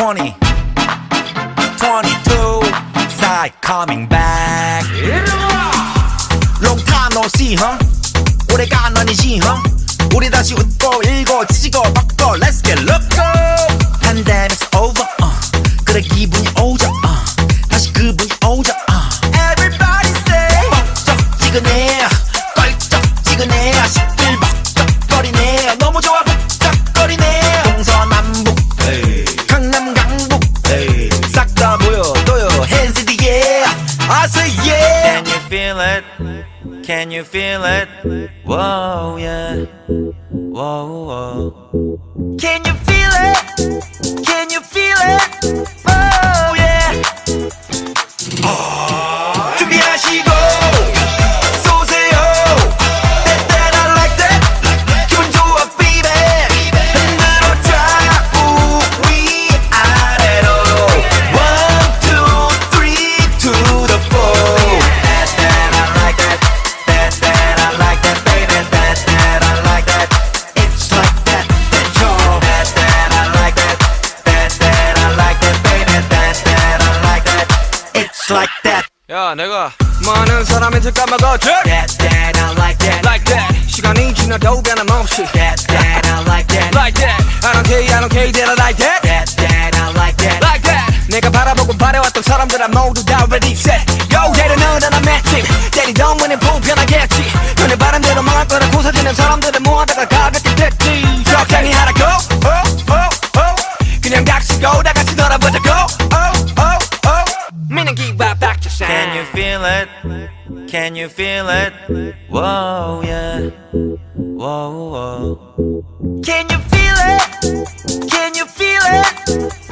20, 22, side coming back. Long time no see, huh? 오래간 아니지, huh? 우리 다시 웃고 일고 찢고 바꿔 Let's get loco. Pandemic's over, 그래 기분이 오죠, 다시 그분이 오죠, Everybody say 뻑적지근해 껄쩍지근해 시끌벅적거리네 너무 좋아 북적거리네 동서남북 강남 강북 싹 다 보여줘요 Hands in the air I say yeah. Can you feel it? Can you feel it? Whoa yeah. Whoa whoa. Can you feel it? Can you feel it? Oh yeah. 준비하시고 쏘세요. That I like that. 기분 좋아 baby. 흔들어 좌우 위아래로. 1, 2, 3 to the 4. That I like that. That I like that baby. That I like that. It's like that. Yo. That I like that. That I like that baby. That I like that. It's like that. 야 내가 많은 사람한테 까먹었지 That I like that. Like that 시간이 지나도 변함없이 That I like that. Like that I don't care that I like that That I like that. Like that 내가 바라보고 바래왔던 사람들은 모두 다 ready set Yo 때리는 난 맷집 때리던 문은 불편하겠지 너네 바람대로 망할 거라 고사지는 사람들은 모아다가 가볍게 됐지 적당히 하라고 그냥 닥치고 다 같이 놀아보자고 meaning give back to sound Can you feel it? Can you feel it? Whoa yeah. Whoa whoa. Can you feel it? Can you feel it?